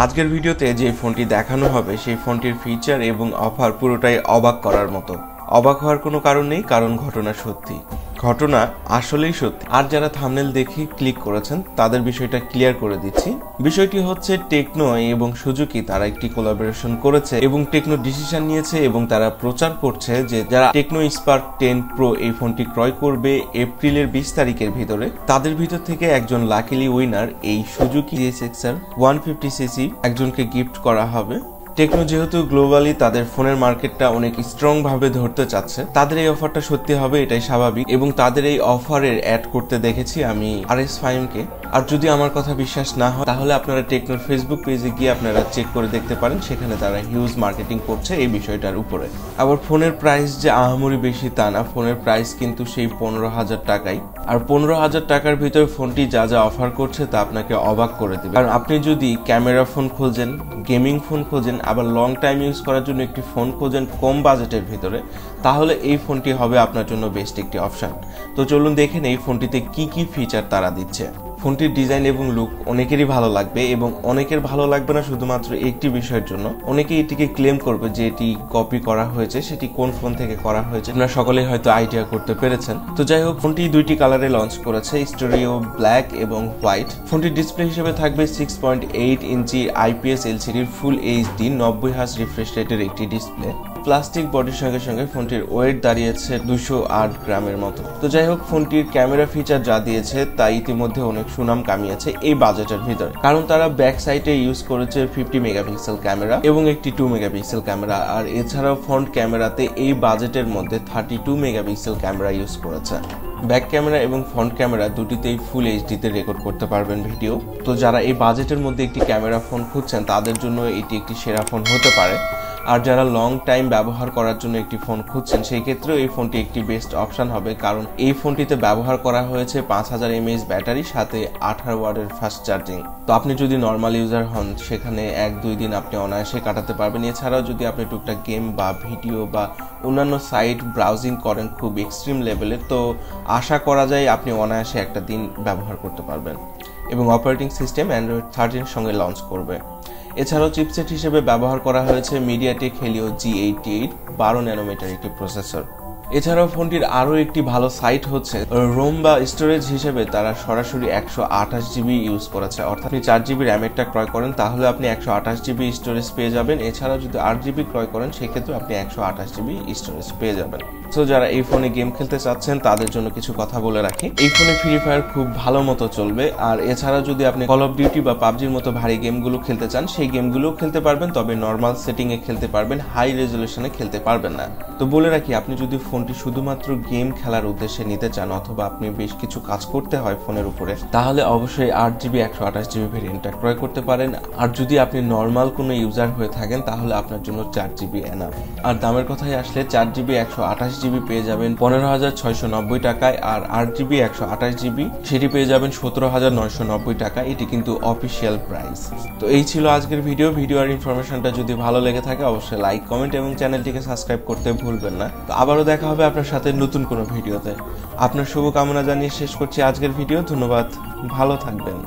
আজকের ভিডিওতে যে ফোনটি দেখানো হবে সেই ফোনটির ফিচার এবং অফার পুরোটাই অবাক করার মতো। অবাক হওয়ার কোনো কারণ নেই, কারণ ঘটনা সত্যি, ঘটনা আসলেই সত্যি। আর যারা থাম্বনেল দেখে ক্লিক করেছেন তাদের বিষয়টা ক্লিয়ার করে দিচ্ছি। বিষয়টি হচ্ছে টেকনো এবং সুজুকি তারা একটি কোলাবোরেশন করেছে এবং টেকনো ডিসিশন নিয়েছে এবং তারা প্রচার করছে যে যারা টেকনো স্পার্ক 10 প্রো এই ফোনটি ক্রয় করবে এপ্রিলের 20 তারিখের ভিতরে, তাদের ভিতর থেকে একজন লাকিলি উইনার এই সুজুকি GSX-R 150cc একজনকে গিফট করা হবে। টেকনো যেহেতু গ্লোবালি তাদের ফোনের মার্কেটটা অনেক স্ট্রং ভাবে ধরতে চাচ্ছে, তাদের এই অফারটা সত্যি হবে এটাই স্বাভাবিক এবং তাদের এই অফারের অ্যাড করতে দেখেছি আমি RS5কে। আর যদি আমার কথা বিশ্বাস না হয় তাহলে আপনারা টেকনোর ফেসবুক পেজে গিয়ে আপনারা চেক করে দেখতে পারেন, সেখানে তারা হিউজ মার্কেটিং করছে এই বিষয়টার উপরে। আবার ফোনের প্রাইস যে আহামরি বেশি তা না, ফোনের প্রাইস কিন্তু সেই 15,000 টাকাই। আর 15,000 টাকার ভিতরে ফোনটি যা যা অফার করছে তা আপনাকে অবাক করে দেবে। কারণ আপনি যদি ক্যামেরা ফোন খোঁজেন, গেমিং ফোন খোঁজেন, আবার লং টাইম ইউজ করার জন্য একটি ফোন খোঁজেন কম বাজেটের ভিতরে, তাহলে এই ফোনটি হবে আপনার জন্য বেস্ট একটি অপশন। তো চলুন দেখেন এই ফোনটিতে কি কি ফিচার তারা দিচ্ছে। ফোনটির ডিজাইন এবং লুক অনেকেরই ভালো লাগবে এবং অনেকের ভালো লাগবে না শুধুমাত্র একটি বিষয়ের জন্য। অনেকেই এটিকে ক্লেম করবে যে এটি কপি করা হয়েছে, সেটি কোন ফোন থেকে করা হয়েছে আপনারা সকলেই হয়তো আইডিয়া করতে পেরেছেন। তো যাই হোক, ফোনটি দুইটি কালারে লঞ্চ করেছে, স্টোরিও ব্ল্যাক এবং হোয়াইট। ফোনটির ডিসপ্লে হিসেবে থাকবে 6.8 ইঞ্চি IPS LCD ফুল HD 90 হার্জ রিফ্রেশ রেটের একটি ডিসপ্লে। প্লাস্টিক বডির সঙ্গে সঙ্গে ফোনটির ওয়েট দাঁড়িয়েছে 208 গ্রামের মতো। তো যাই হোক, ফোনটির ক্যামেরা ফিচার যা দিয়েছে তা ইতিমধ্যে অনেক সুনাম কামিয়েছে এই বাজেটের ভিতরে, কারণ তারা ব্যাক সাইডে ইউজ করেছে 50 মেগাপিক্সেল ক্যামেরা এবং একটি 2 মেগাপিক্সেল ক্যামেরা। আর এছাড়াও ফ্রন্ট ক্যামেরাতে এই বাজেটের মধ্যে 32 মেগাপিক্সেল ক্যামেরা ইউজ করেছে। ব্যাক ক্যামেরা এবং ফ্রন্ট ক্যামেরা দুটিতেই ফুল এইচডিতে রেকর্ড করতে পারবেন ভিডিও। তো যারা এই বাজেটের মধ্যে একটি ক্যামেরা ফোন খুঁজছেন তাদের জন্য এটি একটি সেরা ফোন হতে পারে। আর যারা লং টাইম ব্যবহার করার জন্য একটি ফোন খুঁজছেন সেই ক্ষেত্রেও এই ফোনটি একটি বেস্ট অপশন হবে, কারণ এই ফোনটিতে ব্যবহার করা হয়েছে 5000 mAh ব্যাটারি সাথে 18 ওয়াটের ফাস্ট চার্জিং। তো আপনি যদি নর্মাল ইউজার হন সেখানে 1-2 দিন আপনি অনায়াসে কাটাতে পারবেন। এছাড়াও যদি আপনি টুকটাক গেম বা ভিডিও বা অন্যান্য সাইট ব্রাউজিং করেন খুব এক্সট্রিম লেভেলে, তো আশা করা যায় আপনি অনায়াসে একটা দিন ব্যবহার করতে পারবেন। এবং অপারেটিং সিস্টেম Android 13 সঙ্গে লঞ্চ করবে। এছাড়াও চিপসেট হিসেবে ব্যবহার করা হয়েছে MediaTek Helio G88 12 ন্যানোমিটার একটি প্রসেসর। এছাড়াও ফোনটির আরও একটি ভালো সাইট হচ্ছে রোম বা স্টোরেজ হিসেবে তারা সরাসরি 128 GB ইউজ করেছে, অর্থাৎ আপনি 4 GB র্যামেরটা ক্রয় করেন তাহলে আপনি 128 GB স্টোরেজ পেয়ে যাবেন। এছাড়াও যদি 8 GB ক্রয় করেন সেক্ষেত্রে আপনি 128 GB স্টোরেজ পেয়ে যাবেন। তো যারা এই ফোনে গেম খেলতে চাচ্ছেন তাদের জন্য কিছু কথা বলে রাখি। এই ফোনে ফ্রি ফায়ার খুব ভালো মতো চলবে। আর এছাড়া যদি আপনি কল অফ ডিউটি বা পাবজির মতো ভারী গেমগুলো খেলতে চান সেই গেমগুলোও খেলতে পারবেন, তবে নর্মাল সেটিং এ খেলতে পারবেন, হাই রেজলিউশনে খেলতে পারবেন না। তো বলে রাখি, আপনি যদি ফোনটি শুধুমাত্র গেম খেলার উদ্দেশ্যে নিতে চান অথবা আপনি বেশ কিছু কাজ করতে হয় ফোনের উপরে, তাহলে অবশ্যই 8 GB 128 GB ভেরিয়েন্টটা ক্রয় করতে পারেন। আর যদি আপনি নর্মাল কোনো ইউজার হয়ে থাকেন তাহলে আপনার জন্য 4 GB এনাফ। আর দামের কথায় আসলে 4 GB 128 GB পেয়ে যাবেন 15,690 টাকায়, আর 8 GB 128 GB সেটি পেয়ে যাবেন 17,990 টাকা। এটি কিন্তু অফিসিয়াল প্রাইস। তো এই ছিল আজকের ভিডিও আর ইনফরমেশনটা যদি ভালো লেগে থাকে অবশ্যই লাইক, কমেন্ট এবং চ্যানেলটিকে সাবস্ক্রাইব করতে ভুলবেন না। তো আবারও দেখা হবে আপনার সাথে নতুন কোনো ভিডিওতে। আপনার শুভকামনা জানিয়ে শেষ করছি আজকের ভিডিও। ধন্যবাদ, ভালো থাকবেন।